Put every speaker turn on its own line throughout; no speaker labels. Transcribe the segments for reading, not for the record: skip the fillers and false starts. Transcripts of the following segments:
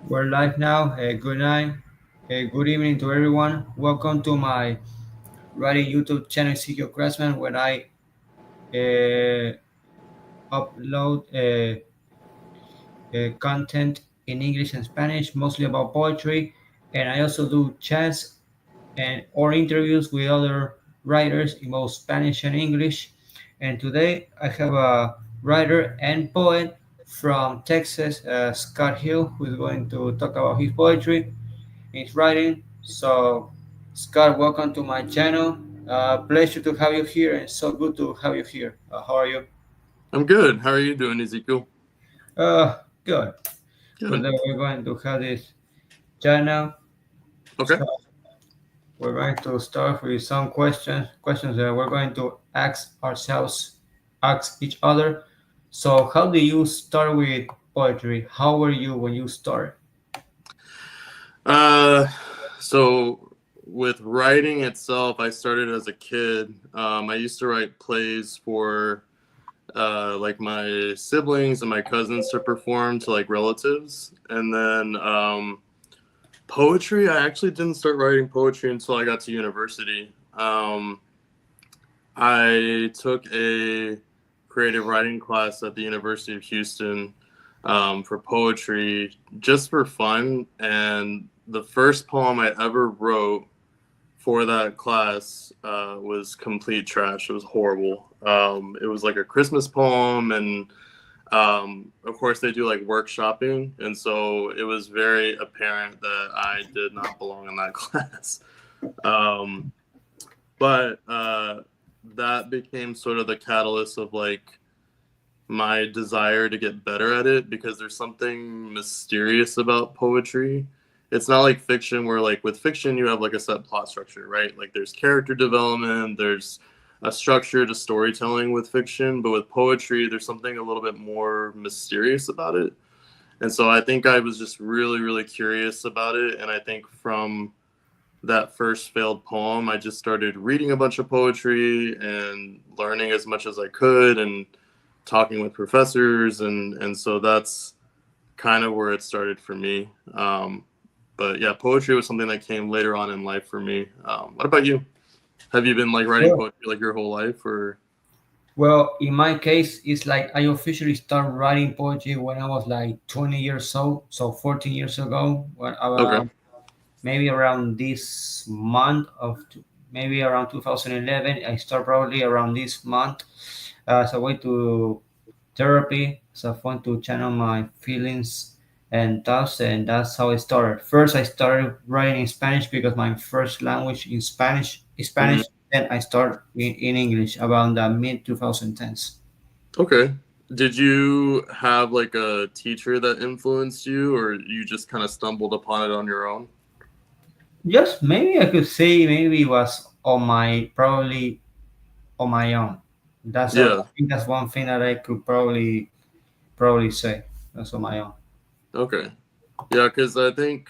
We're live now. Good night. Good evening to everyone. Welcome to my writing YouTube channel, Ezekiel Craftsman, where I uh, upload content in English and Spanish, mostly about poetry. And I also do chats and or interviews with other writers in both Spanish and English. And today I have a writer and poet from Texas, Scott Hill, who is going to talk about his poetry. Is writing. So, Scott, welcome to my channel. Pleasure to have you here, and so good to have you here. How are you?
I'm good. How are you doing, Ezekiel?
Good.
Good.
Today we're going to have this channel.
Okay.
So we're going to start with some questions that we're going to ask ourselves, ask each other. So, how do you start with poetry? How were you when you started?
Uh, so with writing itself, I started as a kid. I used to write plays for like my siblings and my cousins to perform to like relatives, and then poetry. I actually didn't start writing poetry until I got to university. I took a creative writing class at the University of Houston for poetry just for fun. And the first poem I ever wrote for that class was complete trash. It was horrible. It was like a Christmas poem, and of course, they do like workshopping. And so it was very apparent that I did not belong in that class. Um, but that became sort of the catalyst of like my desire to get better at it because there's something mysterious about poetry. It's not like fiction where like with fiction you have like a set plot structure, right? Like there's character development, there's a structure to storytelling with fiction, but with poetry there's something a little bit more mysterious about it. And so I think I was just really really curious about it, and I think from that first failed poem, I just started reading a bunch of poetry and learning as much as I could and talking with professors, and so that's kind of where it started for me. But yeah, poetry was something that came later on in life for me. What about you? Have you been like writing
Well,
poetry like your whole life, or?
well, in my case, it's like I officially started writing poetry when I was like 20 years old, so 14 years ago, when
Okay.
maybe around this month maybe around 2011. I start probably around this month as a way to therapy, as a fun to channel my feelings and thoughts, and that's how I started. First, I started writing in Spanish because my first language in Spanish is
Hmm.
Spanish. Then I started in English around the mid 2010s.
Okay. Did you have like a teacher that influenced you, or you just kind of stumbled upon it on your own?
Just maybe I could say maybe it was on my probably on my own. I
Yeah.
think that's one thing that I could probably say. That's on my own.
Okay. Yeah, because I think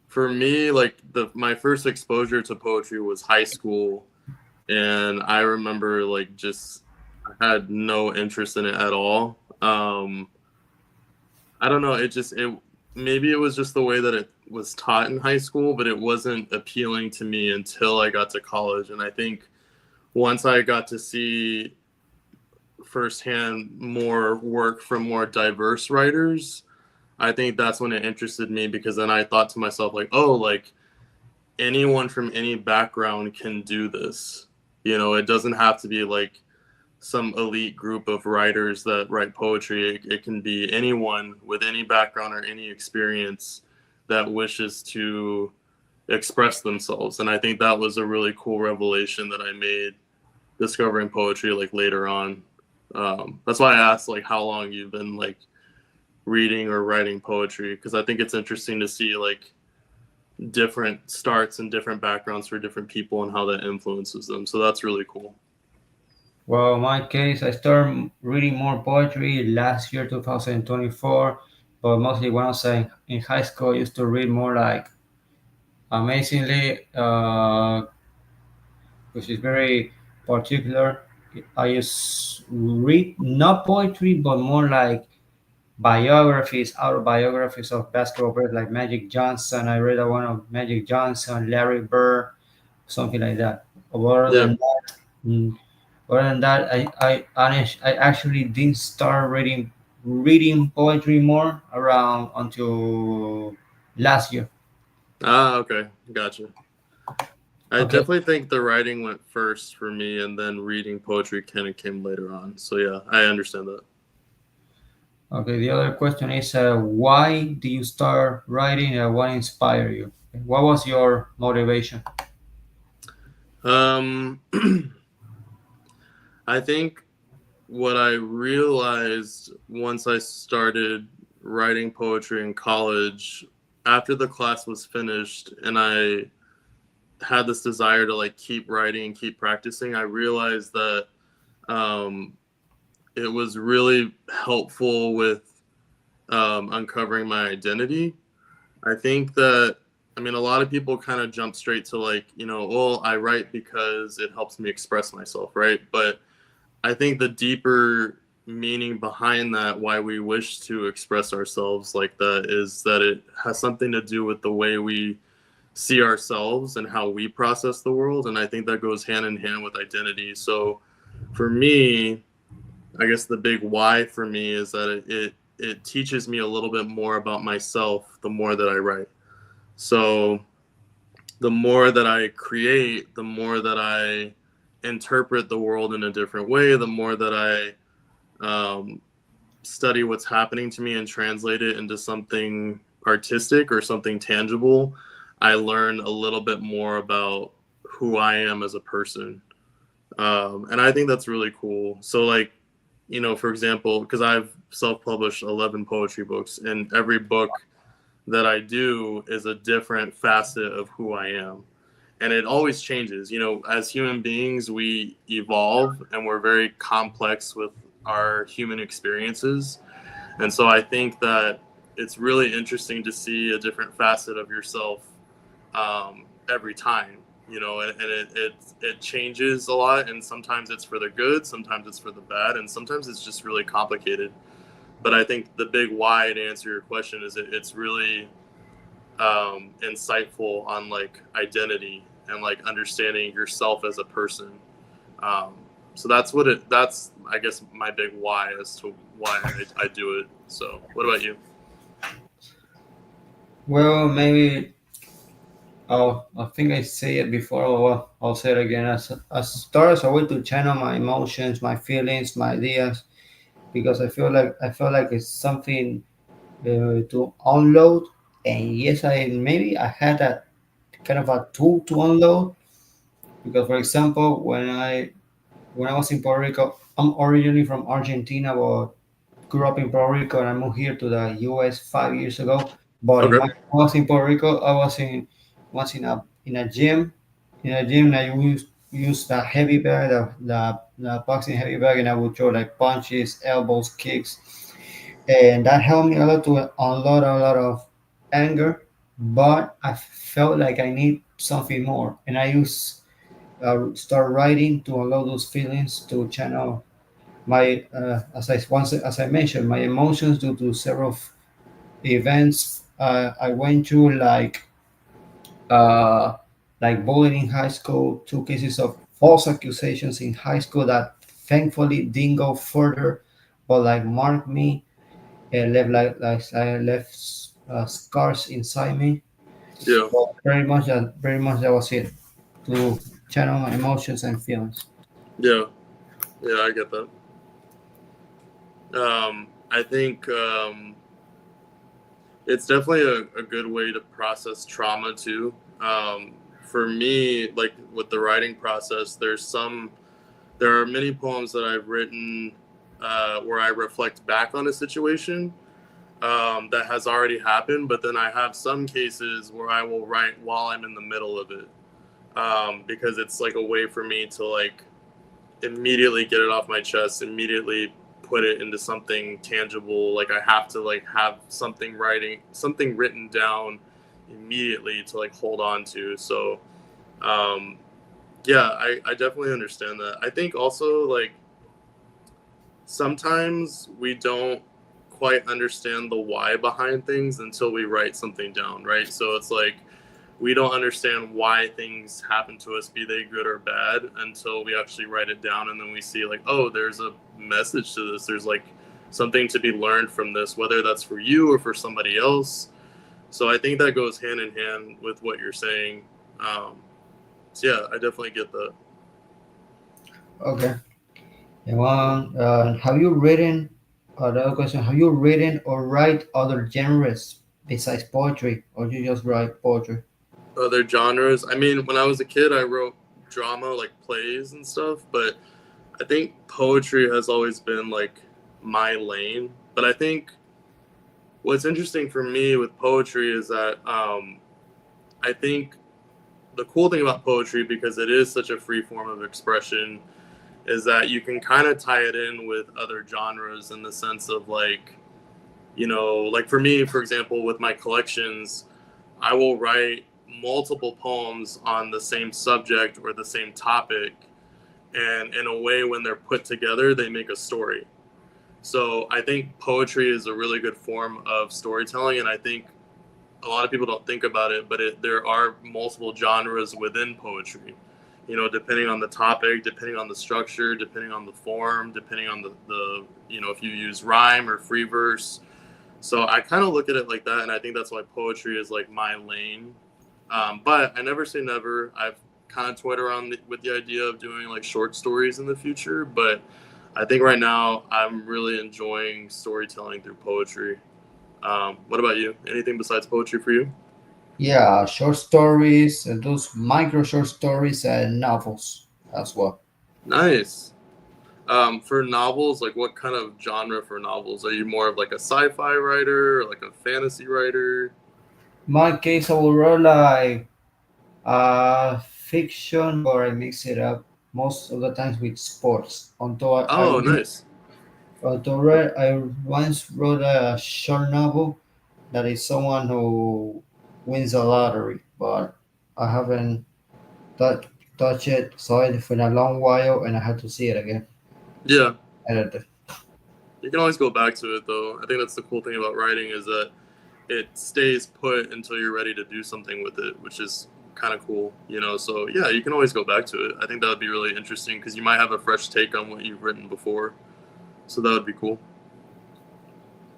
for me, like the my first exposure to poetry was high school, and I remember like just I had no interest in it at all. I don't know, it maybe it was just the way that it was taught in high school, but it wasn't appealing to me until I got to college. And I think once I got to see firsthand more work from more diverse writers, I think that's when it interested me, because then I thought to myself like, oh, like anyone from any background can do this. It doesn't have to be like some elite group of writers that write poetry. It can be anyone with any background or any experience that wishes to express themselves. And I think that was a really cool revelation that I made discovering poetry like later on. That's why I asked like how long you've been like reading or writing poetry, because I think it's interesting to see like different starts and different backgrounds for different people and how that influences them. So that's really cool.
Well, in my case, I started reading more poetry last year, 2024, but mostly when I was in high school, I used to read more like Amazingly, which is very particular. I used read not poetry, but more like biographies, autobiographies of basketball players like Magic Johnson. I read one of Magic Johnson, Larry Bird, something like that. Other
Yeah.
than that, mm, other than that, I actually didn't start reading poetry more around until last year.
Ah, okay, gotcha. I
Okay.
definitely think the writing went first for me, and then reading poetry kind of came later on. So yeah, I understand
Okay. The other question is, why do you start writing? What inspired you? What was your motivation?
that. I think what I realized once I started writing poetry in college, after the class was finished, and I had this desire to like keep writing and keep practicing, I realized that um, it was really helpful with uncovering my identity. I think that, I mean, a lot of people kind of jump straight to like, well, I write because it helps me express myself, right? But I think the deeper meaning behind that, why we wish to express ourselves like that, is that it has something to do with the way we see ourselves and how we process the world. And I think that goes hand in hand with identity. So for me, I guess the big why for me is that it teaches me a little bit more about myself the more that I write. So the more that I create, the more that I interpret the world in a different way, the more that I study what's happening to me and translate it into something artistic or something tangible, I learn a little bit more about who I am as a person. And I think that's really cool. So, like, for example, because I've self published 11 poetry books, and every book that I do is a different facet of who I am. And it always changes. As human beings, we evolve and we're very complex with our human experiences. And so I think that it's really interesting to see a different facet of yourself every time, and it changes a lot. And sometimes it's for the good, sometimes it's for the bad, and sometimes it's just really complicated. But I think the big why, to answer your question, is it's really insightful on like identity and like understanding yourself as a person. Um, so that's I guess my big why as to why I do it. So what about you?
Well, maybe I think I say it before. Well, I'll say it again. As start as a way to channel my emotions, my feelings, my ideas, because I feel like it's something to unload. And yes, I had a kind of a tool to unload, because for example, when I was in Puerto Rico, I'm originally from Argentina, but grew up in Puerto Rico, and I moved here to the U.S. 5 years ago. But
Okay.
I was in Puerto Rico. I was in a gym, and I used the heavy bag, the boxing heavy bag, and I would throw like punches, elbows, kicks, and that helped me a lot to unload a lot of anger. But I felt like I need something more, and I start writing to unload those feelings, to channel my as I mentioned, my emotions due to several events I went through, uh, like bullying in high school, two cases of false accusations in high school that thankfully didn't go further, but like marked me and left like I left scars inside me.
Yeah.
So very much that was it, to channel my emotions and feelings.
Yeah. Yeah. I get that. I think it's definitely a good way to process trauma too. For me, like with the writing process, there are many poems that I've written where I reflect back on a situation that has already happened, but then I have some cases where I will write while I'm in the middle of it, because it's like a way for me to like immediately get it off my chest, immediately put it into something tangible. Like I have to like have something written down immediately to like hold on to. So um, yeah, I definitely understand that. I think also like sometimes we don't quite understand the why behind things until we write something down, right? So it's like we don't understand why things happen to us, be they good or bad, until we actually write it down, and then we see like, oh, there's a message to this. There's like something to be learned from this, whether that's for you or for somebody else. So I think that goes hand in hand with what you're saying. Um, so yeah, I definitely get that.
Okay. And one, have you written, another question, have you written or write other genres besides poetry, or you just write poetry?
Other genres. I mean, when I was a kid, I wrote drama, like plays and stuff, but I think poetry has always been like my lane. But I think what's interesting for me with poetry is that I think the cool thing about poetry, because it is such a free form of expression, is that you can kind of tie it in with other genres in the sense of like, like for me, for example, with my collections, I will write multiple poems on the same subject or the same topic. And in a way, when they're put together, they make a story. So I think poetry is a really good form of storytelling. And I think a lot of people don't think about it, but there are multiple genres within poetry. Depending on the topic, depending on the structure, depending on the form, depending on the if you use rhyme or free verse. So I kind of look at it like that, and I think that's why poetry is like my lane. But I never say never. I've kind of toyed around with the idea of doing like short stories in the future, but I think right now I'm really enjoying storytelling through poetry. What about you? Anything besides poetry for you?
Yeah, short stories, those micro short stories and novels as well.
Nice. For novels, like what kind of genre for novels? Are you more of like a sci-fi writer or like a fantasy writer?
In my case, I will write like fiction, but I mix it up most of the times with sports.
Oh, nice.
I once wrote a short novel that is someone who wins a lottery, but I haven't tou- touched it, saw it for a long while, and I had to see it again.
Yeah,
Edited.
you can always go back to it though. I think that's the cool thing about writing is that it stays put until you're ready to do something with it, which is kind of cool. So yeah, you can always go back to it. I think that would be really interesting because you might have a fresh take on what you've written before. So that would be cool.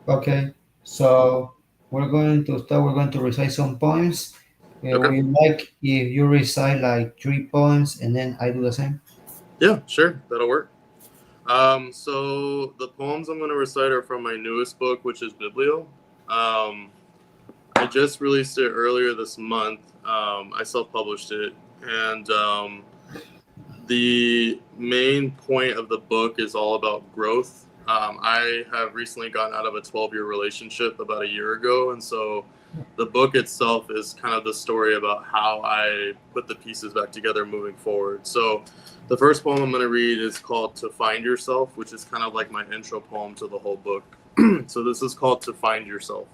Okay, so we're going to start. We're going to recite some poems.
Okay.
Would you like if you recite like three poems and then I do the same?
Yeah, sure. That'll work. So the poems I'm going to recite are from my newest book, which is Biblio. Um, I just released it earlier this month. I self-published it, and the main point of the book is all about growth. I have recently gotten out of a 12-year relationship about a year ago, and so the book itself is kind of the story about how I put the pieces back together moving forward. So the first poem I'm going to read is called To Find Yourself, which is kind of like my intro poem to the whole book. So this is called To Find Yourself.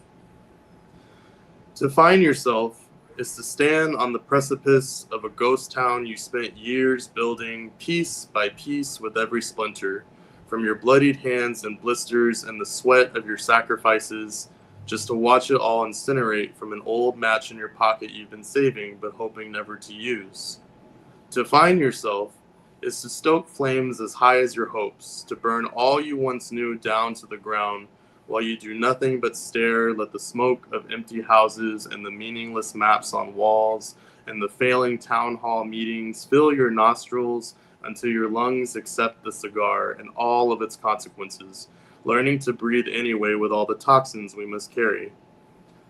To find yourself is to stand on the precipice of a ghost town you spent years building piece by piece with every splinter, from your bloodied hands and blisters and the sweat of your sacrifices, just to watch it all incinerate from an old match in your pocket you've been saving but hoping never to use. To find yourself is to stoke flames as high as your hopes, to burn all you once knew down to the ground, while you do nothing but stare, let the smoke of empty houses and the meaningless maps on walls and the failing town hall meetings fill your nostrils until your lungs accept the cigar and all of its consequences, learning to breathe anyway with all the toxins we must carry.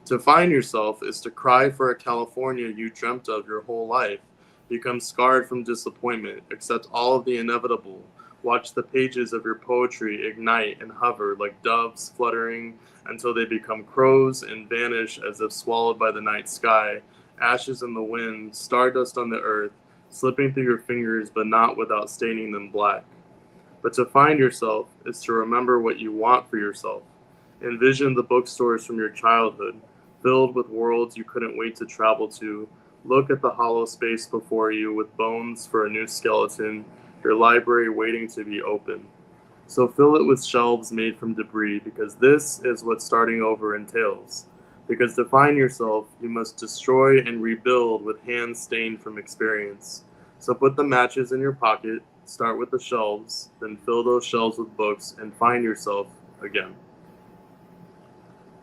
To find yourself is to cry for a California you dreamt of your whole life, become scarred from disappointment, accept all of the inevitable, watch the pages of your poetry ignite and hover like doves fluttering until they become crows and vanish as if swallowed by the night sky, ashes in the wind, stardust on the earth, slipping through your fingers but not without staining them black. But to find yourself is to remember what you want for yourself. Envision the bookstores from your childhood, filled with worlds you couldn't wait to travel to. Look at the hollow space before you with bones for a new skeleton, your library waiting to be opened. So fill it with shelves made from debris, because this is what starting over entails. Because to find yourself, you must destroy and rebuild with hands stained from experience. So put the matches in your pocket, start with the shelves, then fill those shelves with books, and find yourself again.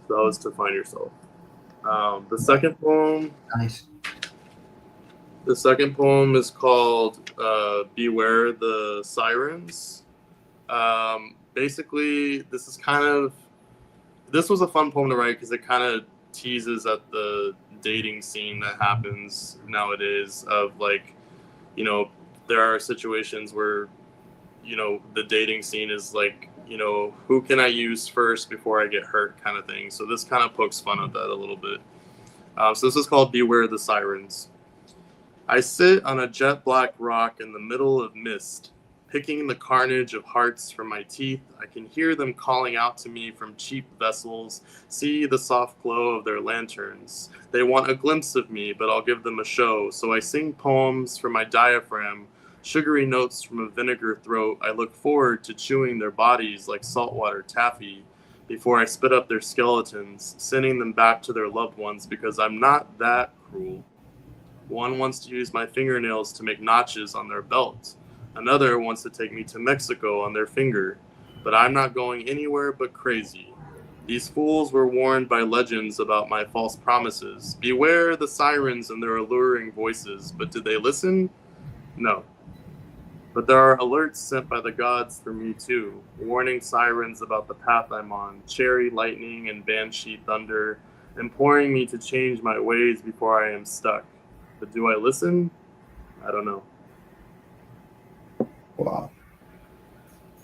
So that was to find yourself. The
Yeah,
second poem,
nice.
the second poem is called "Beware the Sirens." Basically, this was a fun poem to write because it kind of teases at the dating scene that happens nowadays. Of like, you know, there are situations where the dating scene is like, who can I use first before I get hurt, kind of thing. So this kind of pokes fun at that a little bit. So this is called "Beware the Sirens." I sit on a jet black rock in the middle of mist, picking the carnage of hearts from my teeth. I can hear them calling out to me from cheap vessels, see the soft glow of their lanterns. They want a glimpse of me, but I'll give them a show. So I sing poems from my diaphragm, sugary notes from a vinegar throat. I look forward to chewing their bodies like saltwater taffy before I spit up their skeletons, sending them back to their loved ones because I'm not that cruel. One wants to use my fingernails to make notches on their belt. Another wants to take me to Mexico on their finger. But I'm not going anywhere but crazy. These fools were warned by legends about my false promises. Beware the sirens and their alluring voices. But did they listen? No. But there are alerts sent by the gods for me too, warning sirens about the path I'm on, cherry lightning and banshee thunder, imploring me to change my ways before I am stuck. But do I listen? I don't know.
Wow.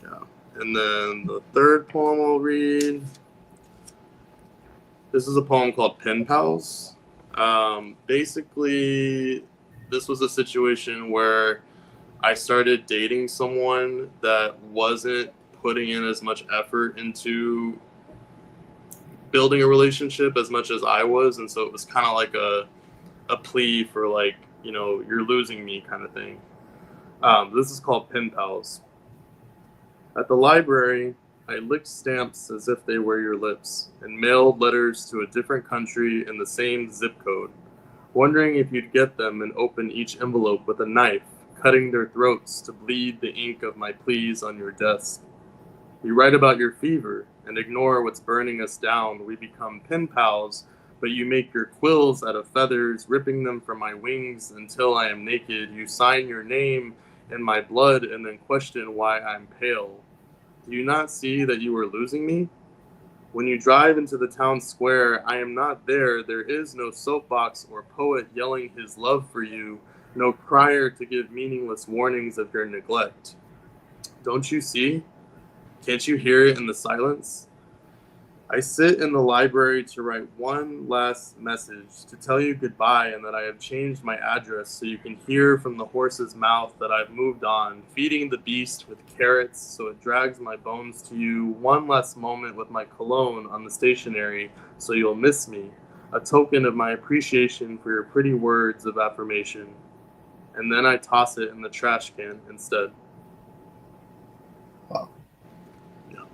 Yeah. And then the third poem I'll read. This is a poem called Pen Pals. Basically, this was a situation where I started dating someone that wasn't putting in as much effort into building a relationship as much as I was, and so it was kind of like a plea for like, you're losing me kind of thing. This is called Pen Pals. At the library, I licked stamps as if they were your lips, and mailed letters to a different country in the same zip code, wondering if you'd get them and open each envelope with a knife, cutting their throats to bleed the ink of my pleas on your desk. You write about your fever and ignore what's burning us down. We become pen pals, but you make your quills out of feathers, ripping them from my wings until I am naked. You sign your name in my blood and then question why I'm pale. Do you not see that you are losing me? When you drive into the town square, I am not there. There is no soapbox or poet yelling his love for you, no crier to give meaningless warnings of your neglect. Don't you see? Can't you hear it in the silence? I sit in the library to write one last message, to tell you goodbye and that I have changed my address so you can hear from the horse's mouth that I've moved on, feeding the beast with carrots so it drags my bones to you, one last moment with my cologne on the stationery so you'll miss me, a token of my appreciation for your pretty words of affirmation. And then I toss it in the trash can instead.
Wow.
Yeah.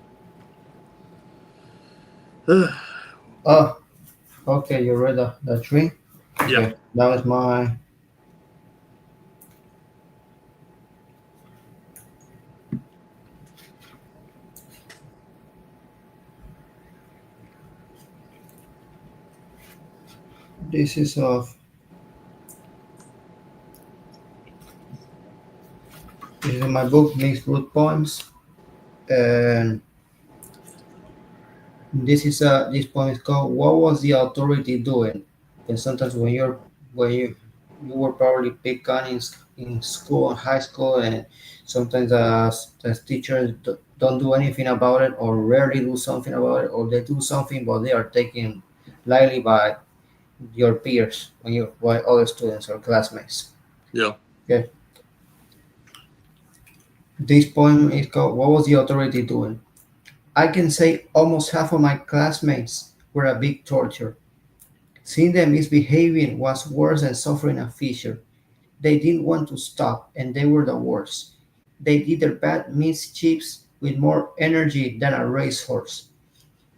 Oh, okay, you read the tree?
Yeah.
Okay, that was my. This is of. This is my book, Mixed Fruit Poems. And this poem is called "What Was the Authority Doing?" And sometimes when you were probably picked on in school, in high school, and sometimes the teachers don't do anything about it, or rarely do something about it, or they do something but they are taken lightly by your peers by other students or classmates.
Yeah.
Okay, this poem is called "What Was the Authority Doing?" I can say almost half of my classmates were a big torture. Seeing them misbehaving was worse than suffering a fissure. They didn't want to stop, and they were the worst. They did their bad mischiefs with more energy than a racehorse.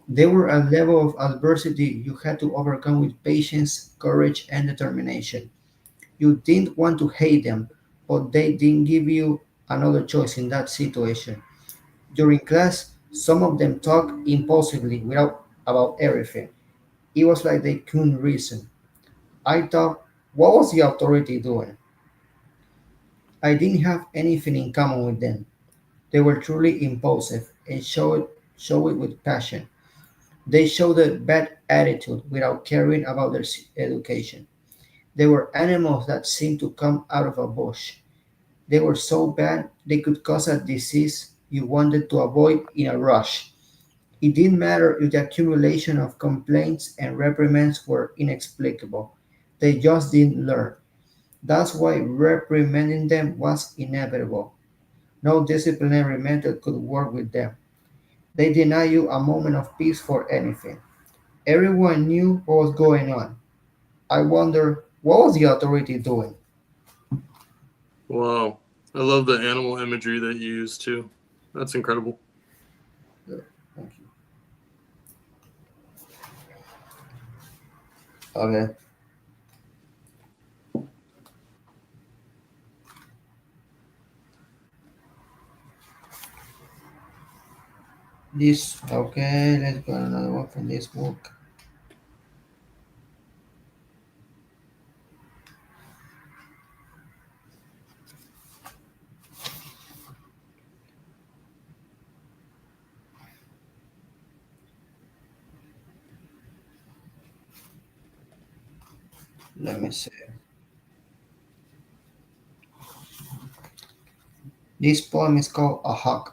They were a level of adversity you had to overcome with patience, courage, and determination. You didn't want to hate them, but they didn't give you another choice in that situation. During class, some of them talked impulsively without about everything. It was like they couldn't reason. I thought, what was the authority doing? I didn't have anything in common with them. They were truly impulsive and show it with passion. They showed a bad attitude without caring about their education. They were animals that seemed to come out of a bush. They were so bad they could cause a disease you wanted to avoid in a rush. It didn't matter if the accumulation of complaints and reprimands were inexplicable. They just didn't learn. That's why reprimanding them was inevitable. No disciplinary method could work with them. They deny you a moment of peace for anything. Everyone knew what was going on. I wonder, what was the authority doing?
Wow. I love the animal imagery that you use too. That's incredible.
Good, thank you. Okay. Let's go another one from this book. Let me see. This poem is called A Hug.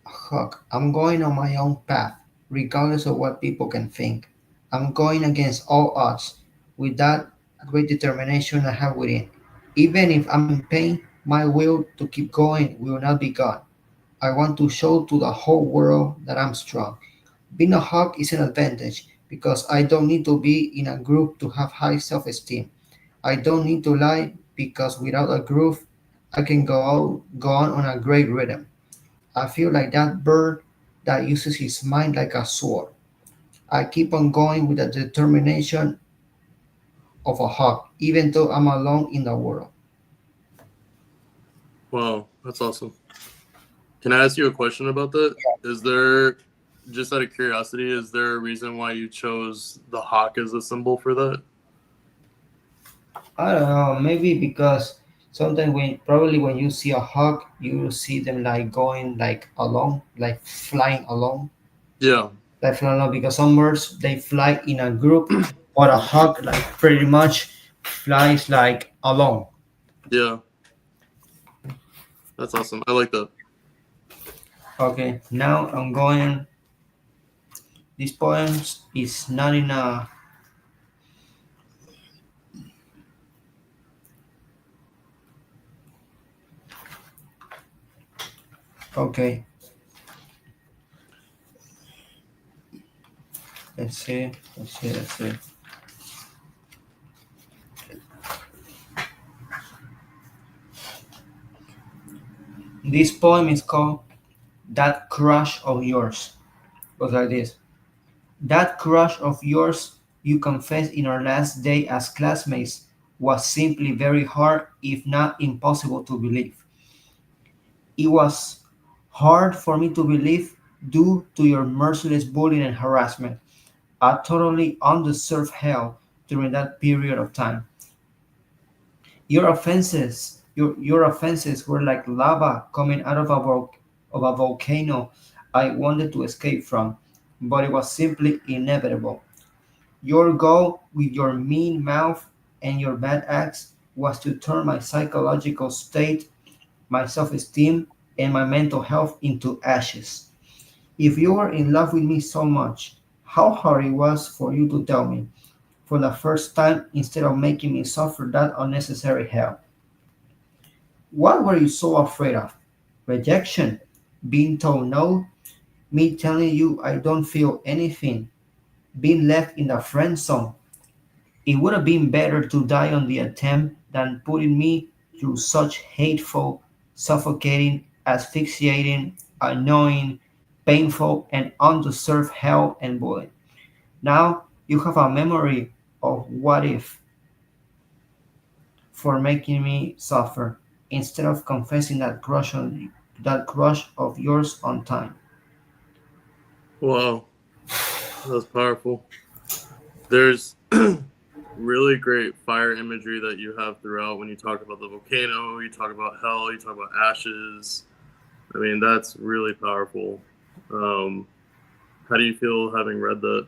A hug. I'm going on my own path, regardless of what people can think. I'm going against all odds, with that great determination I have within. Even if I'm in pain, my will to keep going will not be gone. I want to show to the whole world that I'm strong. Being a hawk is an advantage because I don't need to be in a group to have high self esteem. I don't need to lie because without a groove, I can go on a great rhythm. I feel like that bird that uses his mind like a sword. I keep on going with the determination of a hawk, even though I'm alone in the world.
Wow, that's awesome. Can I ask you a question about that? Is there, just out of curiosity, is there a reason why you chose the hawk as a symbol for that?
I don't know, maybe because sometimes when you see a hawk, you see them like going like along, like flying along,
Yeah,
because some birds they fly in a group, but a hawk like pretty much flies like alone.
yeah, that's awesome. I like that.
Okay, now I'm going. This poem is not in a. Okay, let's see, let's see. This poem is called "That Crush of Yours." Goes like this: That crush of yours you confessed in our last day as classmates was simply very hard, if not impossible, to believe. It was hard for me to believe due to your merciless bullying and harassment, a totally undeserved hell during that period of time. Your offenses were like lava coming out of of a volcano I wanted to escape from, but it was simply inevitable. Your goal with your mean mouth and your bad acts was to turn my psychological state, my self esteem, and my mental health into ashes. If you were in love with me so much, how hard it was for you to tell me for the first time instead of making me suffer that unnecessary hell. What were you so afraid of? Rejection? Being told no? Me telling you I don't feel anything? Being left in the friend zone? It would have been better to die on the attempt than putting me through such hateful, suffocating asphyxiating, annoying, painful, and undeserved hell and bullying. Now you have a memory of what if for making me suffer instead of confessing that crush of yours on time.
Wow, that's powerful. There's really great fire imagery that you have throughout when you talk about the volcano, you talk about hell, you talk about ashes. I mean, that's really powerful. Um, how do you feel having read that?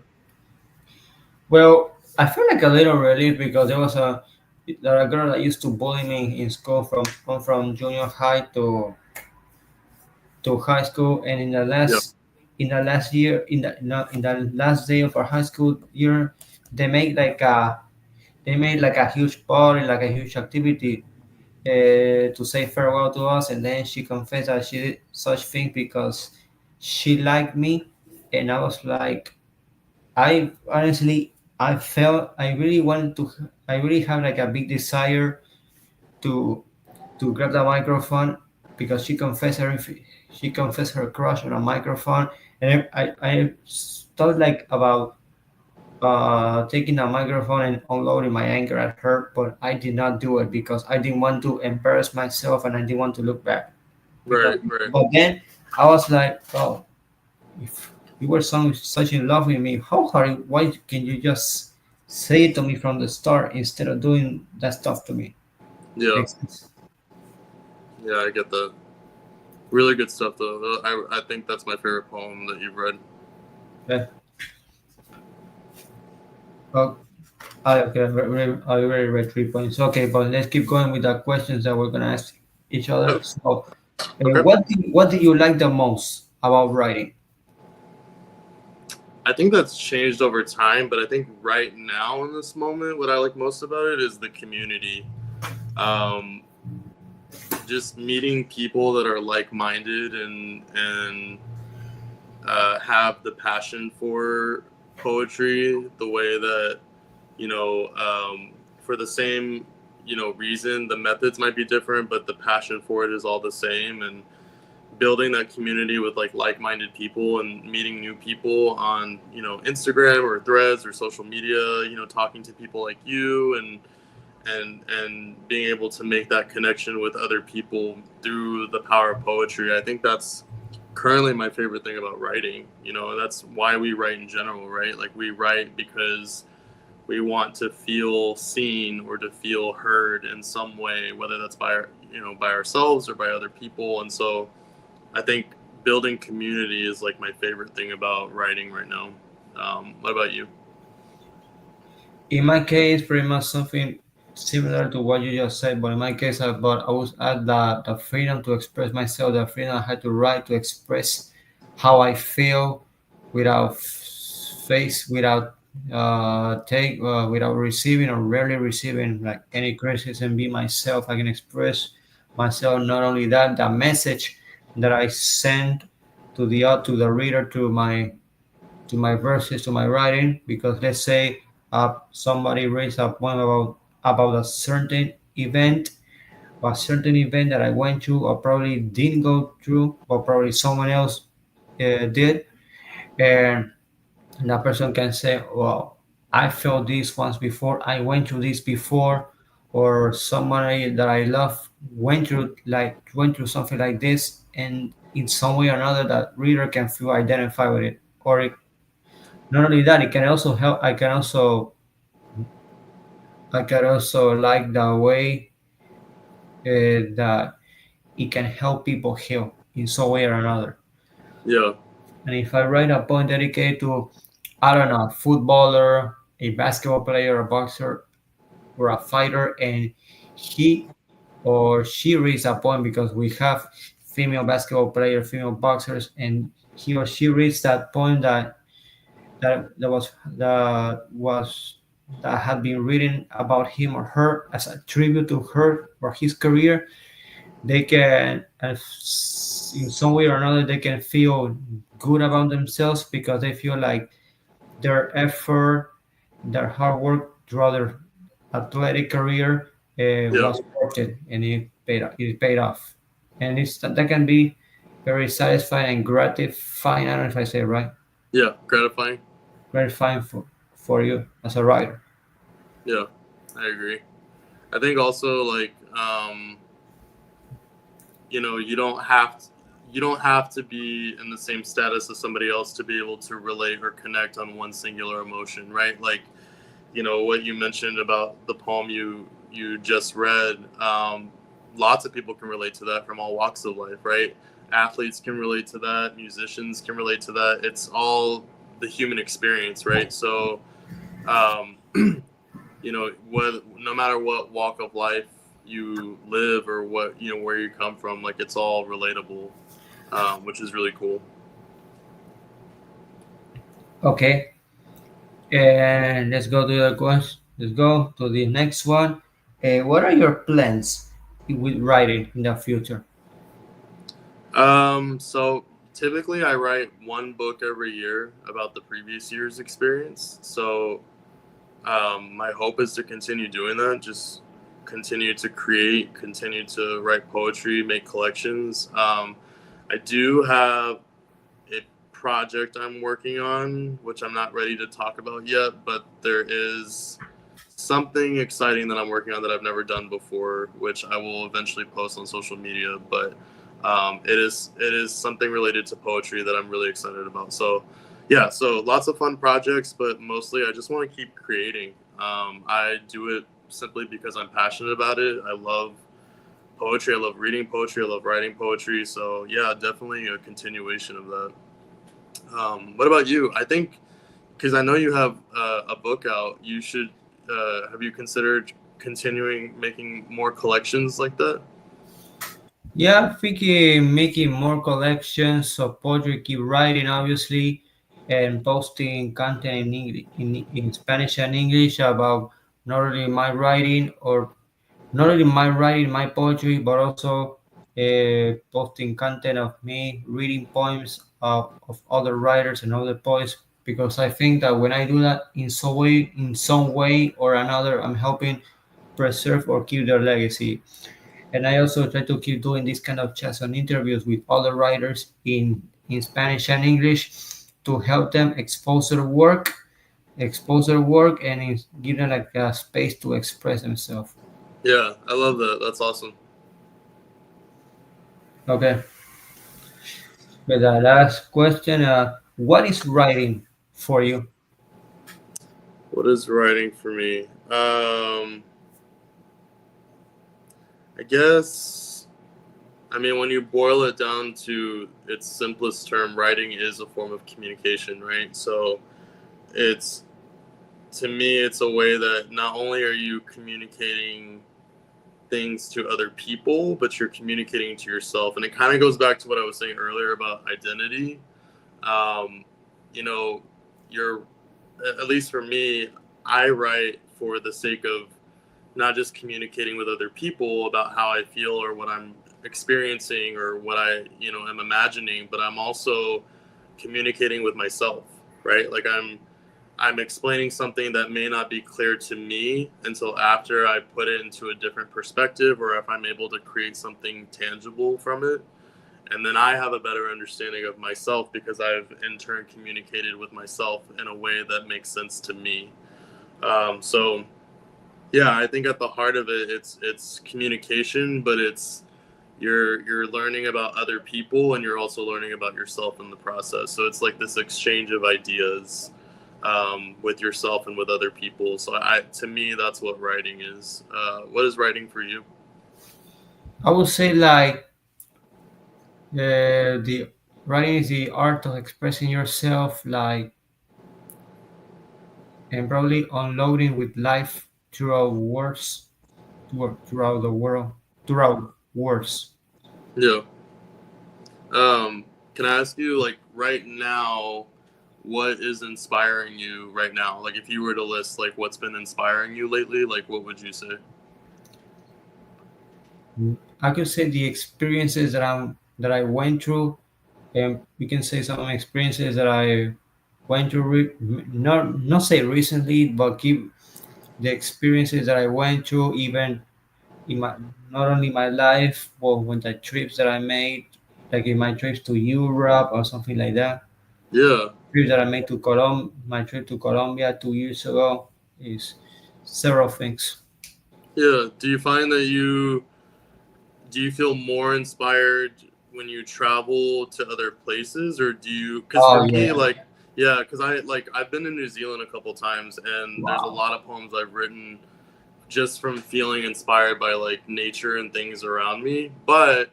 Well, I feel like a little relief because there a girl that used to bully me in school from junior high to high school, and
Yeah,
in the last year in the last day of our high school year, they made like a they made like a huge party, like a huge activity to say farewell to us, and then she confessed that she did such things because she liked me, and I was like, I honestly, I felt I really have like a big desire to grab the microphone because she confessed her crush on a microphone, and I thought like about taking a microphone and unloading my anger at her, but I did not do it because I didn't want to embarrass myself and I didn't want to look back. Because,
right, right.
but then I was like, oh, if you were such in love with me, how hard? Why can you just say it to me from the start instead of doing that stuff to me?
Yeah,
Makes sense.
yeah, I get that. Really good stuff, though. I think that's my favorite poem that you've read.
Okay. Oh, okay. I already read 3 points. Okay, but let's keep going with the questions that we're gonna ask each other.
Oh,
So,
okay.
what do you like the most about writing?
I think that's changed over time, but I think right now in this moment, what I like most about it is the community. Um, just meeting people that are like-minded and have the passion for poetry the way that for the same reason. The methods might be different, but the passion for it is all the same. And building that community with like-minded people and meeting new people on Instagram or Threads or social media, talking to people like you and being able to make that connection with other people through the power of poetry. I think that's currently my favorite thing about writing. That's why we write in general, right? Like, we write because we want to feel seen or to feel heard in some way, whether that's by ourselves or by other people. And so I think building community is like my favorite thing about writing right now. What about you?
In my case, pretty much something similar to what you just said, but in my case, I was at the freedom to express myself, the freedom I had to write to express how I feel without without without receiving or rarely receiving like any criticism. Be myself. I can express myself. Not only that, the message that I send to the reader to my verses, to my writing, because let's say somebody raised a point about a certain event, or a certain event that I went through, or probably didn't go through, or probably someone else did, and that person can say, "Well, I felt this once before. I went through this before." Or somebody that I love went through something like this, and in some way or another, that reader can feel identified with it, or not only that, it can also help. I can also like the way that it can help people heal in some way or another.
Yeah,
And if I write a poem dedicated to, I don't know, a footballer, a basketball player, a boxer, or a fighter, and he or she reads a poem because we have female basketball players, female boxers, and he or she reads that poem that was that had been written about him or her as a tribute to her or his career, they can in some way or another they can feel good about themselves because they feel like their effort, their hard work throughout their athletic career
yeah,
was worth it and it paid off. and that can be very satisfying and gratifying. I don't know if I say it right.
Yeah, gratifying.
Gratifying for you as a writer.
Yeah, I agree. I think also like you know you don't have to be in the same status as somebody else to be able to relate or connect on one singular emotion, right? Like you know what you mentioned about the poem you just read. Lots of people can relate to that from all walks of life, right? Athletes can relate to that, musicians can relate to that. It's all the human experience, right? So um, you know what, no matter what walk of life you live or what you know where you come from, like it's all relatable, which is really cool.
Okay, and let's go to the next one. What are your plans with writing in the future?
So typically I write one book every year about the previous year's experience. So my hope is to continue doing that, just continue to create, continue to write poetry, make collections. I do have a project I'm working on, which I'm not ready to talk about yet, but there is something exciting that I'm working on that I've never done before, which I will eventually post on social media. But it is something related to poetry that I'm really excited about. So yeah, so lots of fun projects, but mostly I just want to keep creating. I do it simply because I'm passionate about it. I love poetry. I love reading poetry. I love writing poetry. So yeah, definitely a continuation of that. What about you? I think because I know you have a book out, you should have you considered continuing making more collections like that?
Yeah, I'm thinking making more collections of poetry, keep writing obviously, and posting content in English, in Spanish and English about not only my writing or not only my writing, my poetry, but also posting content of me reading poems of other writers and other poets. Because I think that when I do that in some way or another, I'm helping preserve or keep their legacy. And I also try to keep doing this kind of chats and interviews with other writers in Spanish and English to help them expose their work, and give them like a space to express themselves.
Yeah, I love that. That's awesome.
Okay, but the last question: what is writing for you?
What is writing for me? I guess I mean when you boil it down to its simplest term, writing is a form of communication, right? So it's to me it's a way that not only are you communicating things to other people, but you're communicating to yourself. And it kind of goes back to what I was saying earlier about identity. Um, you know, you're, at least for me, I write for the sake of not just communicating with other people about how I feel or what I'm experiencing or what I, you know, am imagining, but I'm also communicating with myself, right? Like I'm explaining something that may not be clear to me until after I put it into a different perspective or if I'm able to create something tangible from it. And then I have a better understanding of myself because I've in turn communicated with myself in a way that makes sense to me. So yeah, I think at the heart of it, it's communication, but it's you're learning about other people and you're also learning about yourself in the process. So it's like this exchange of ideas with yourself and with other people. So to me, that's what writing is. What is writing for you?
I would say like the writing is the art of expressing yourself, like, and probably unloading with life throughout words, throughout the world, throughout words.
Yeah. Can I ask you, like, right now, what is inspiring you right now? Like, if you were to list, like, what's been inspiring you lately, like, what would you say?
I could say the experiences that I went through, and we can say some experiences that I went through. Not say recently, but give the experiences that I went through, even in my not only my life, but when the trips that I made, like in my trips to Europe or something like that.
Yeah.
Trip that I made to my trip to Colombia 2 years ago is several things.
Yeah. Do you feel more inspired when you travel to other places, or do you? Because for
Oh
me,
yeah!
like, yeah, because I've been to New Zealand a couple times, and there's a
Wow.
lot of poems I've written just from feeling inspired by like nature and things around me. But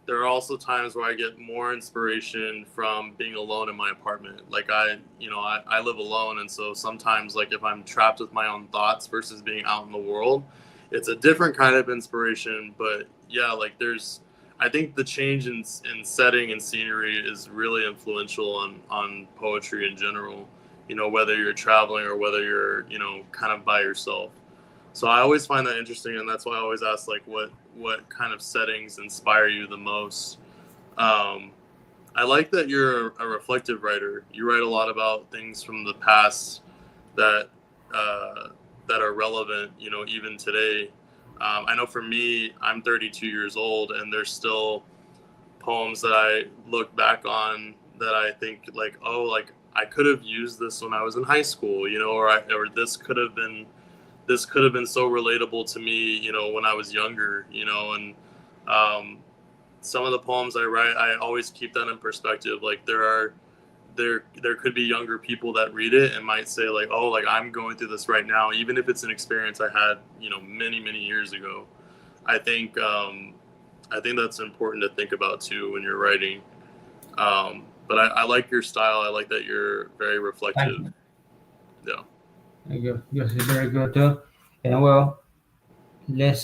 there are also times where I get more inspiration from being alone in my apartment. Like I live alone, and so sometimes like if I'm trapped with my own thoughts versus being out in the world, it's a different kind of inspiration. But yeah, like there's I think the change in setting and scenery is really influential on poetry in general. You know, whether you're traveling or whether you're, kind of by yourself. So I always find that interesting, and that's why I always ask like what kind of settings inspire you the most. Um, I like that you're a reflective writer. You write a lot about things from the past that uh, that are relevant, even today. I know for me, I'm 32 years old, and there's still poems that I look back on that I think like, oh, like I could have used this when I was in high school, or this could have been so relatable to me, when I was younger, and um, some of the poems I write, I always keep that in perspective. Like there could be younger people that read it and might say like, oh, like I'm going through this right now, even if it's an experience I had, many many years ago. I think um, I think that's important to think about too when you're writing. But I like your style. I like that you're very
Thank
reflective.
you.
Yeah.
Thank you. Yours is very good too. And well, let's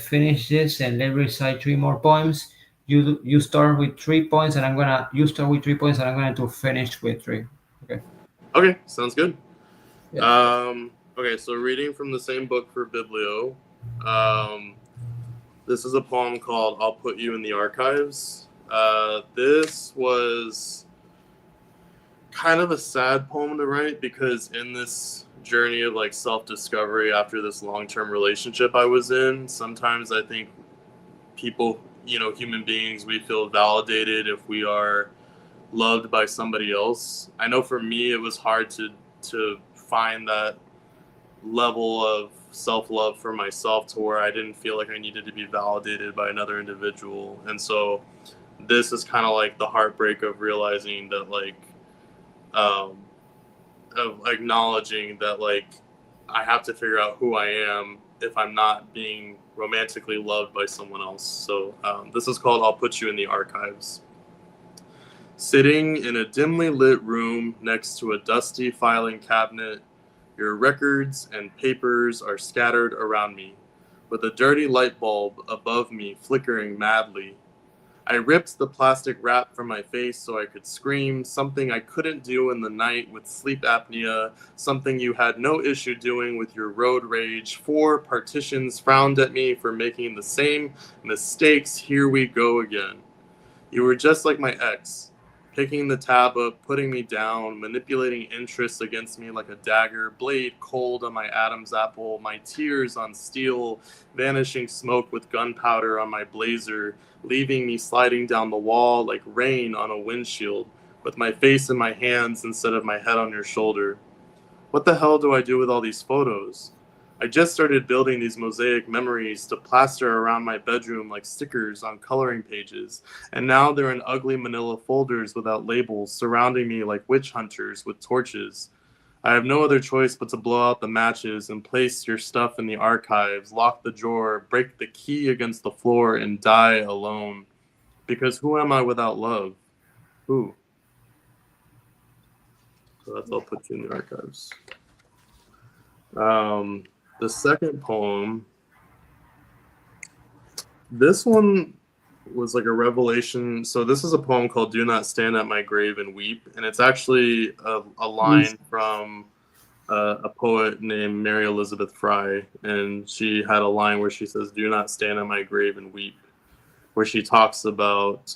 finish this and let's recite three more poems. You start with 3 points, and you start with 3 points, and I'm gonna to finish with three. Okay.
Okay, sounds good.
Yeah.
Okay, so reading from the same book for Biblio. Um, this is a poem called "I'll Put You in the Archives." This was kind of a sad poem to write because in this journey of like self-discovery after this long-term relationship I was in, sometimes I think people, human beings, we feel validated if we are loved by somebody else. I know for me it was hard to find that level of self-love for myself to where I didn't feel like I needed to be validated by another individual. And so this is kind of like the heartbreak of realizing that like um of acknowledging that like I have to figure out who I am if I'm not being romantically loved by someone else. So this is called "I'll Put You in the Archives." Sitting in a dimly lit room next to a dusty filing cabinet, your records and papers are scattered around me, with a dirty light bulb above me flickering madly. I ripped the plastic wrap from my face so I could scream, something I couldn't do in the night with sleep apnea, something you had no issue doing with your road rage. 4 partitions frowned at me for making the same mistakes. Here we go again. You were just like my ex, picking the tab up, putting me down, manipulating interests against me like a dagger, blade cold on my Adam's apple, my tears on steel, vanishing smoke with gunpowder on my blazer, leaving me sliding down the wall like rain on a windshield, with my face in my hands instead of my head on your shoulder. What the hell do I do with all these photos? I just started building these mosaic memories to plaster around my bedroom like stickers on coloring pages, and now they're in ugly manila folders without labels, surrounding me like witch hunters with torches. I have no other choice but to blow out the matches and place your stuff in the archives, lock the drawer, break the key against the floor, and die alone. Because who am I without love? Who? So that's I'll put you in the archives. The second poem, this one was like a revelation. So this is a poem called "Do Not Stand at My Grave and Weep," and it's actually a line from a poet named Mary Elizabeth Fry, and she had a line where she says, "Do not stand at my grave and weep," where she talks about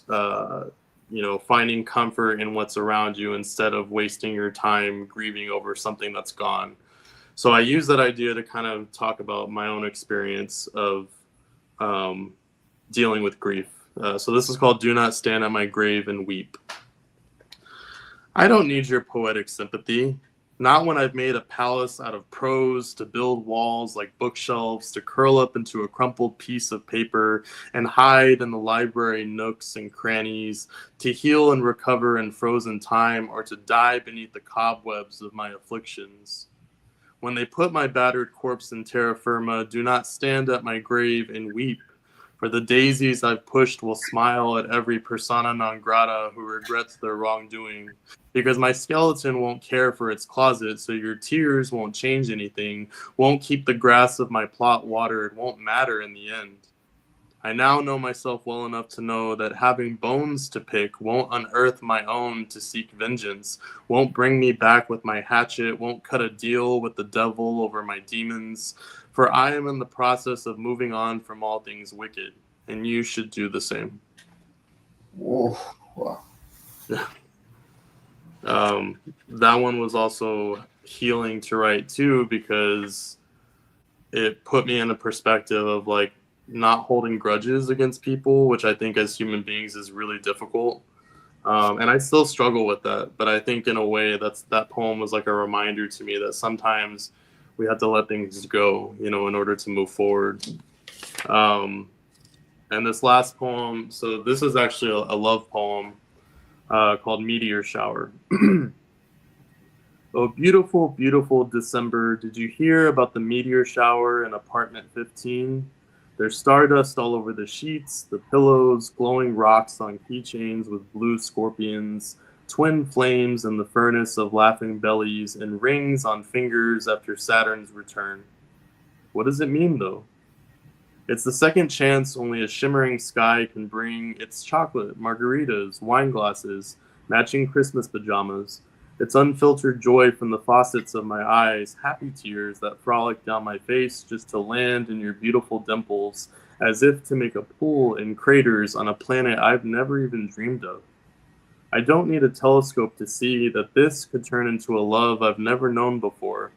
finding comfort in what's around you instead of wasting your time grieving over something that's gone. So I use that idea to kind of talk about my own experience of dealing with grief. So this is called Do Not Stand at My Grave and Weep. I don't need your poetic sympathy. Not when I've made a palace out of prose to build walls like bookshelves to curl up into a crumpled piece of paper and hide in the library nooks and crannies, to heal and recover in frozen time or to die beneath the cobwebs of my afflictions. When they put my battered corpse in terra firma, do not stand at my grave and weep. For the daisies I've pushed will smile at every persona non grata who regrets their wrongdoing. Because my skeleton won't care for its closet, so your tears won't change anything, won't keep the grass of my plot watered, won't matter in the end. I now know myself well enough to know that having bones to pick won't unearth my own to seek vengeance, won't bring me back with my hatchet, won't cut a deal with the devil over my demons, for I am in the process of moving on from all things wicked, and you should do the same.
Oh, wow.
That one was also healing to write too, because it put me in a perspective of like not holding grudges against people, which I think as human beings is really difficult. And I still struggle with that, but I think in a way that poem was like a reminder to me that sometimes we have to let things go, in order to move forward. And this last poem, so this is actually a love poem called Meteor Shower. Oh, beautiful, beautiful December. Did you hear about the meteor shower in apartment 15? There's stardust all over the sheets, the pillows, glowing rocks on keychains with blue scorpions, twin flames in the furnace of laughing bellies, and rings on fingers after Saturn's return. What does it mean, though? It's the second chance only a shimmering sky can bring. It's chocolate, margaritas, wine glasses, matching Christmas pajamas. It's unfiltered joy from the faucets of my eyes, happy tears that frolic down my face just to land in your beautiful dimples, as if to make a pool in craters on a planet I've never even dreamed of. I don't need a telescope to see that this could turn into a love I've never known before,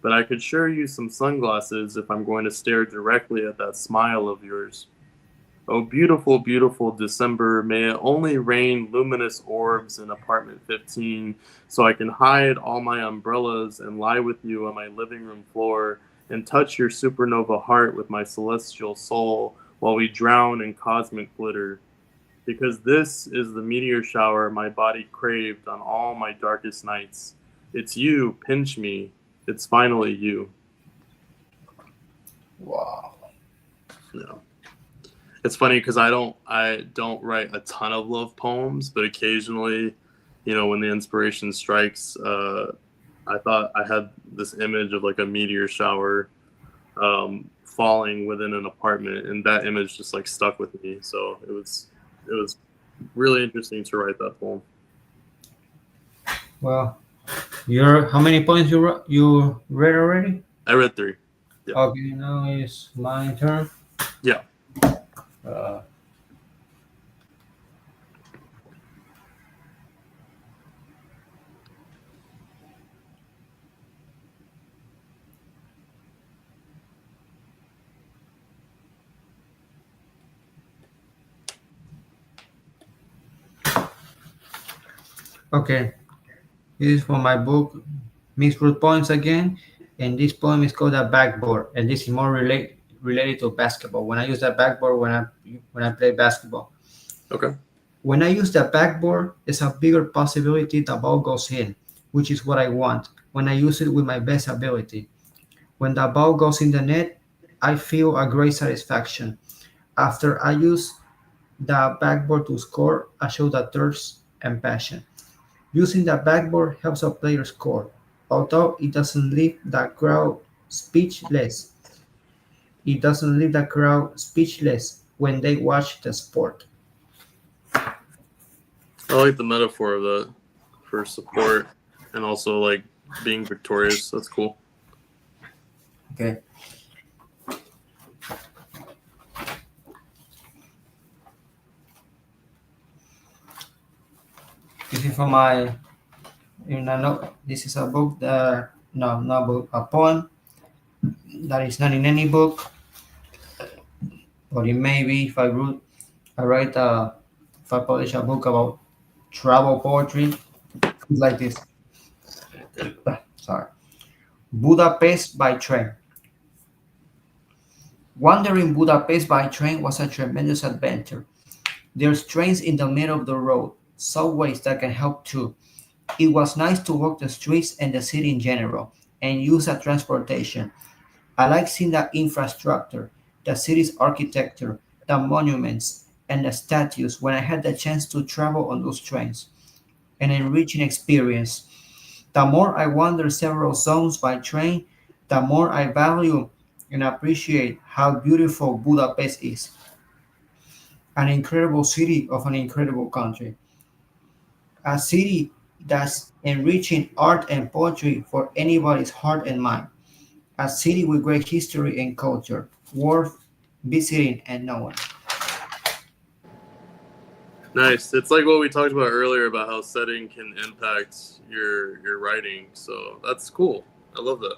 but I could sure use some sunglasses if I'm going to stare directly at that smile of yours. Oh, beautiful, beautiful December, may it only rain luminous orbs in apartment 15 so I can hide all my umbrellas and lie with you on my living room floor and touch your supernova heart with my celestial soul while we drown in cosmic glitter. Because this is the meteor shower my body craved on all my darkest nights. It's you, pinch me. It's finally you.
Wow.
Yeah. It's funny because I don't write a ton of love poems, but occasionally, when the inspiration strikes, I thought I had this image of like a meteor shower falling within an apartment, and that image just like stuck with me. So it was really interesting to write that poem.
Well, how many points you read already?
I read 3. Yeah.
Okay, now it's my turn.
Yeah.
Uh, okay, this is from my book, Mixed Root Points again, and this poem is called a backboard, and this is more related to basketball. When I use that backboard when I play basketball.
Okay.
When I use the backboard, there's a bigger possibility the ball goes in, which is what I want. When I use it with my best ability. When the ball goes in the net, I feel a great satisfaction. After I use the backboard to score, I show the thirst and passion. Using the backboard helps a player score, although it doesn't leave the crowd speechless. It doesn't leave the crowd speechless when they watch the sport.
I like the metaphor of that for support and also like being victorious. That's cool.
Okay. This is from my this is a book that no not book a poem that is not in any book. But it may be I write if I publish a book about travel poetry, it's like this. Sorry. Budapest by train. Wandering Budapest by train was a tremendous adventure. There's trains in the middle of the road, subways that can help too. It was nice to walk the streets and the city in general, and use a transportation. I like seeing the infrastructure, the city's architecture, the monuments, and the statues when I had the chance to travel on those trains. An enriching experience. The more I wander several zones by train, the more I value and appreciate how beautiful Budapest is. An incredible city of an incredible country. A city that's enriching art and poetry for anybody's heart and mind. A city with great history and culture, worth visiting and knowing.
Nice. It's like what we talked about earlier about how setting can impact your writing. So that's cool. I love that.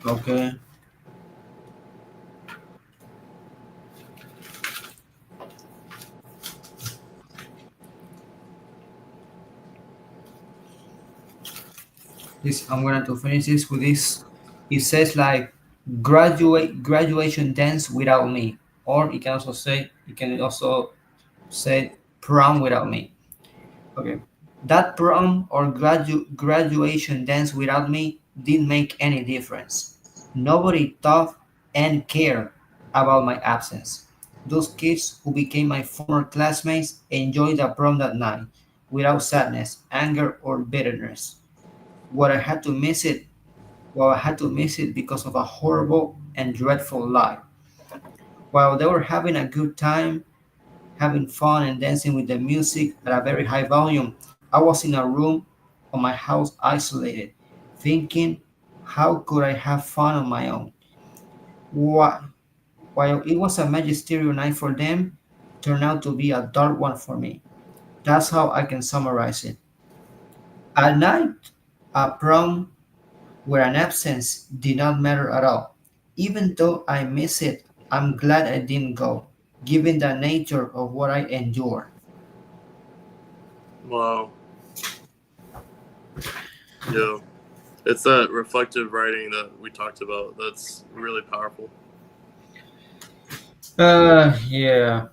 Okay. This I'm going to finish this with this. It says like graduation dance without me, or it can also say prom without me. Okay. That prom or graduation dance without me didn't make any difference. Nobody thought and cared about my absence. Those kids who became my former classmates enjoyed the prom that night without sadness, anger, or bitterness. What I had to miss it, well, I had to miss it because of a horrible and dreadful lie. While they were having a good time, having fun and dancing with the music at a very high volume, I was in a room on my house isolated, thinking, how could I have fun on my own? Why, while it was a magisterial night for them, turned out to be a dark one for me. That's how I can summarize it. At night, a prom where an absence did not matter at all. Even though I miss it, I'm glad I didn't go, given the nature of what I endured.
Wow. Yeah. It's that reflective writing that we talked about. That's really powerful.
Yeah,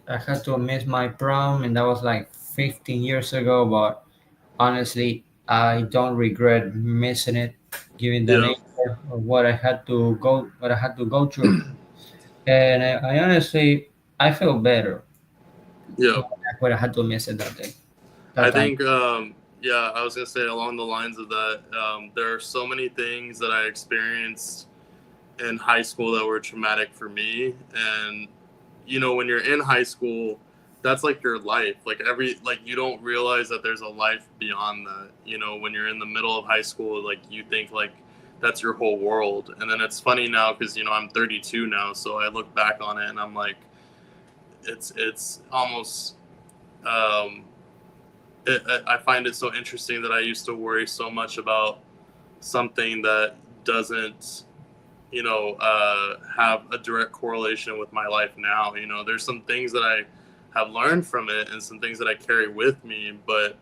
I had to miss my prom, and that was like 15 years ago. But honestly, I don't regret missing it, given the
Yeah.
nature of what I had to go through. And I honestly, I feel better
Yeah.
when I had to miss it
I
that time.
think, yeah, I was going to say along the lines of that, there are so many things that I experienced in high school that were traumatic for me. And, when you're in high school, that's like your life. Like you don't realize that there's a life beyond that. When you're in the middle of high school, like you think like that's your whole world. And then it's funny now because, I'm 32 now. So I look back on it and I'm like, it's almost, um, I find it so interesting that I used to worry so much about something that doesn't, have a direct correlation with my life now. There's some things that I have learned from it and some things that I carry with me, but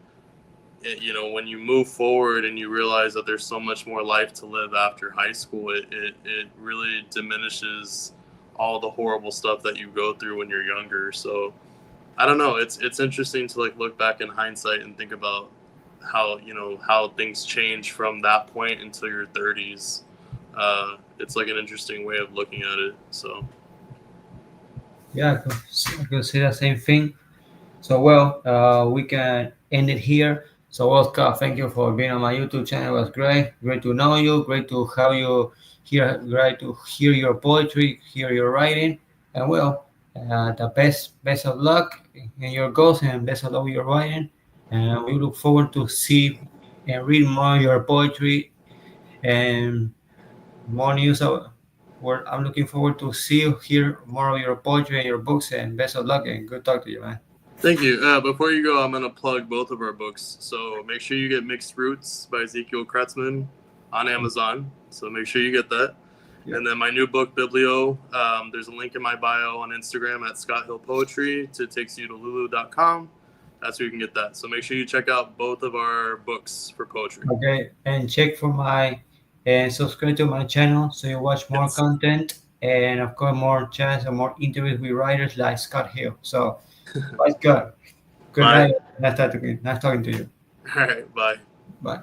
when you move forward and you realize that there's so much more life to live after high school, it really diminishes all the horrible stuff that you go through when you're younger. So I don't know. It's interesting to like look back in hindsight and think about how things change from that point until your 30s. It's like an interesting way of looking at it. So
Yeah, I could say the same thing. So well, we can end it here. So well, Scott, thank you for being on my YouTube channel. It was great. Great to know you. Great to have you here. Great to hear your poetry, hear your writing, and well, the best of luck in your goals and best of luck with your writing. And we look forward to see and read more of your poetry and more news. I'm looking forward to see you hear more of your poetry and your books. And best of luck and good talk to you, man.
Thank you. Before you go, I'm going to plug both of our books. So make sure you get Mixed Roots by Ezekiel Kretzmann on Amazon. So make sure you get that.
Yeah.
And then my new book, Biblio, there's a link in my bio on Instagram at Scott Hill Poetry. It takes you to lulu.com. That's where you can get that. So make sure you check out both of our books for poetry.
Okay, and check for my and subscribe to my channel so you watch more
Yes.
content and of course more chats and more interviews with writers like Scott Hill. So, that's good. Good
Bye.
night. Nice talking to you.
All right. Bye.
Bye.